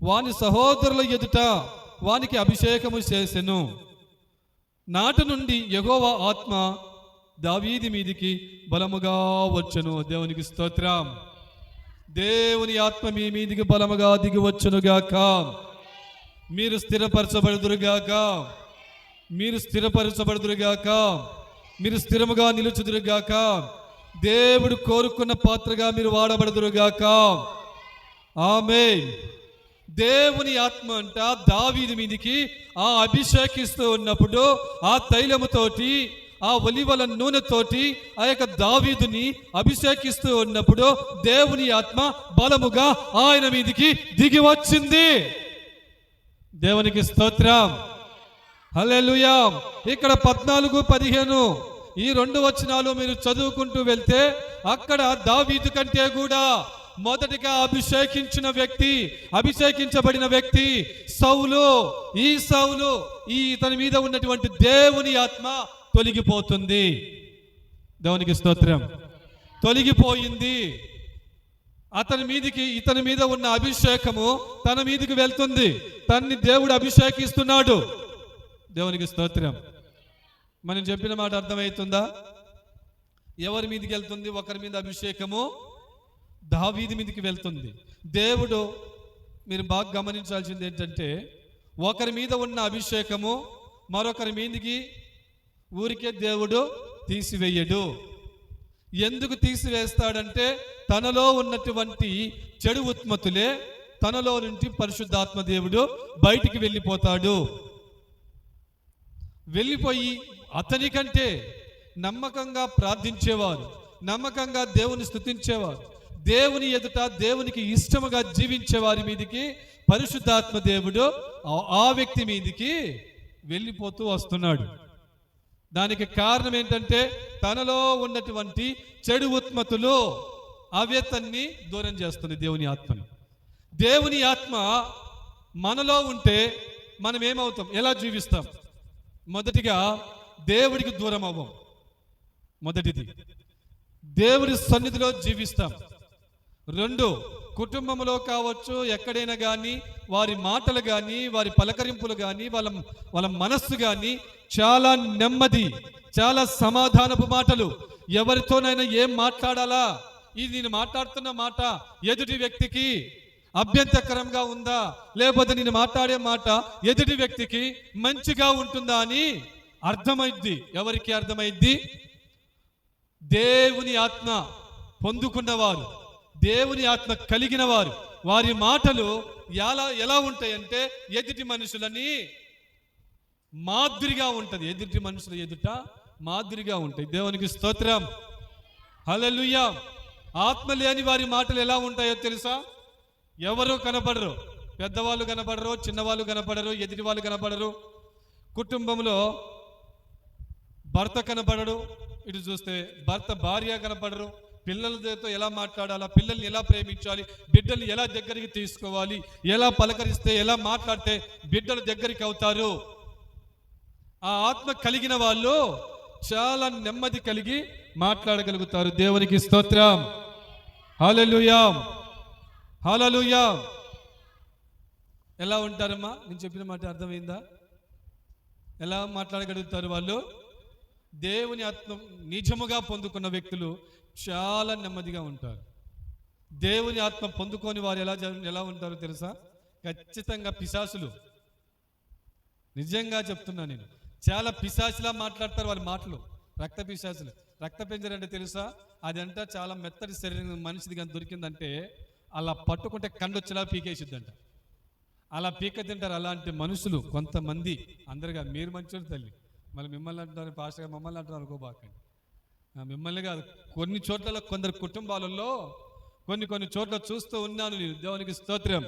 వాని సహోదరుల ఎదుట వానికి అభిషేకము చేసెను. నాటి నుండి యెహోవా ఆత్మ దావీదు మీదికి బలముగా వచ్చెను. దేవునికి స్తోత్రం. దేవుని ఆత్మ మీ మీదికి బలముగా దిగి వచ్చునుగాక. మీరు స్థిరపరచబడుదురుగాక. మీరు స్థిరపరచబడుదురుగాక. మీరు స్థిరముగా నిలుచుదురుగాక. దేవుడు కోరుకున్న పాత్రగా మీరు వాడబడుదురుగాక. ఆమేన్. దేవుని ఆత్మ అంట దావీదు మీదికి ఆ అభిషేకిస్తూ ఉన్నప్పుడు ఆ తైలముతోటి, ఆ ఒలివల నూనెతోటి ఆ యొక్క దావీదుని అభిషేకిస్తూ ఉన్నప్పుడు దేవుని ఆత్మ బలముగా ఆయన మీదికి దిగి వచ్చింది. దేవునికి స్తోత్రం. హల్లెలూయా. ఇక్కడ 14-15 ఈ 2 వచనాలు మీరు చదువుకుంటూ వెళ్తే అక్కడ దావీదు కంటే కూడా మొదటిగా అభిషేకించబడిన వ్యక్తి సౌలు. ఈ సౌలు ఇతని మీద ఉన్నటువంటి దేవుని ఆత్మ తొలగిపోతుంది. దేవునికి స్తోత్రం. తొలగిపోయింది. ఇతని మీద ఉన్న అభిషేకము తన మీదికి వెళ్తుంది. తన్ని దేవుడు అభిషేకిస్తున్నాడు. దేవునికి స్తోత్రం. మనం చెప్పిన మాట అర్థమవుతుందా? ఎవరి మీదకి వెళ్తుంది? ఒకరి మీద అభిషేకము దావీదు మీదకి వెళ్తుంది. దేవుడు మీరు బాగా గమనించాల్సింది ఏంటంటే, ఒకరి మీద ఉన్న అభిషేకము మరొకరి మీదకి ఊరికే దేవుడు తీసివేయడు. ఎందుకు తీసివేస్తాడంటే, తనలో ఉన్నటువంటి చెడు ఉత్మతులే తనలో నుండి పరిశుద్ధాత్మ దేవుడు బయటికి వెళ్ళిపోతాడు. వెళ్ళిపోయి అతని కంటే నమ్మకంగా ప్రార్థించేవారు, నమ్మకంగా దేవుని స్తుతించేవారు, దేవుని ఎదుట దేవునికి ఇష్టముగా జీవించే వారి మీదికి పరిశుద్ధాత్మ దేవుడు ఆ వ్యక్తి మీదికి వెళ్ళిపోతూ వస్తున్నాడు. దానికి కారణం ఏంటంటే, తనలో ఉన్నటువంటి చెడు ఉత్మతులు అవ్యతన్ని దూరం చేస్తుంది దేవుని ఆత్మని. దేవుని ఆత్మ మనలో ఉంటే మనం ఏమవుతాం? ఎలా జీవిస్తాం? మొదటిగా దేవుడికి దూరం అవ్వం. మొదటిది దేవుడి సన్నిధిలో జీవిస్తాం. 2 కుటుంబంలో కావచ్చు, ఎక్కడైనా కానీ వారి మాటలు కానీ, వారి పలకరింపులు కానీ, వాళ్ళ మనస్సు కానీ చాలా నెమ్మది, చాలా సమాధానపు మాటలు. ఎవరితోనైనా ఏం మాట్లాడాలా, ఇది నేను మాట్లాడుతున్న మాట ఎదుటి వ్యక్తికి అభ్యంతరకరంగా ఉందా, లేకపోతే నేను మాట్లాడే మాట ఎదుటి వ్యక్తికి మంచిగా ఉంటుందా అని అర్థమైద్ది. ఎవరికి అర్థమైద్ది? దేవుని ఆత్మ పొందుకున్నవారు, దేవుని ఆత్మ కలిగిన వారు. వారి మాటలు ఎలా ఉంటాయంటే ఎదుటి మనుషులని మాదిరిగా ఉంటది. ఎదుటి మనుషుల ఎదుట మాదిరిగా ఉంటాయి. దేవునికి స్తోత్రం. హల్లెలూయా. ఆత్మ లేని వారి మాటలు ఎలా ఉంటాయో తెలుసా? ఎవరు కనపడరు. పెద్దవాళ్ళు కనపడరు, చిన్నవాళ్ళు కనపడరు, ఎదుటి వాళ్ళు కనపడరు. కుటుంబంలో భర్త కనపడడు, ఇటు చూస్తే భర్త భార్య కనపడరు. పిల్లలతో ఎలా మాట్లాడాలా, పిల్లల్ని ఎలా ప్రేమించాలి, బిడ్డల్ని ఎలా దగ్గరికి తీసుకోవాలి, ఎలా పలకరిస్తే, ఎలా మాట్లాడితే బిడ్డలు దగ్గరికి అవుతారు. ఆ ఆత్మ కలిగిన వాళ్ళు చాలా నెమ్మది కలిగి మాట్లాడగలుగుతారు. దేవునికి స్తోత్రం. హల్లెలూయా. హల్లెలూయా. ఎలా ఉంటారమ్మా? నేను చెప్పిన మాట అర్థమైందా? ఎలా మాట్లాడగలుగుతారు వాళ్ళు? దేవుని ఆత్మ నిజముగా పొందుకున్న వ్యక్తులు చాలా నెమ్మదిగా ఉంటారు. దేవుని ఆత్మ పొందుకొని వారు ఎలా ఉంటారో తెలుసా? ఖచ్చితంగా పిశాసులు. నిజంగా చెప్తున్నా నేను, చాలా పిశాసులా మాట్లాడతారు వాళ్ళ మాటలు. రక్త పిశాసులు. రక్త పెంజర అంటే తెలుసా? అదంతా చాలా మెత్తటి శరీరం మనిషిది కానీ దొరికిందంటే అలా పట్టుకుంటే కండొచ్చేలా పీకేసిద్దంట. అలా పీక తింటారు. అలాంటి మనుషులు కొంతమంది, అందరుగా మీరు మంచోళ్ళు తల్లి, మళ్ళీ మిమ్మల్ని అంటున్నారు పాస్టర్గా, మమ్మల్ని అంటున్నారు అనుకోబాకండి. మిమ్మల్ని కాదు, కొన్ని చోట్ల కొందరు కుటుంబాలలో కొన్ని చోట్ల చూస్తూ ఉన్నాను నేను. దేవునికి స్తోత్రం.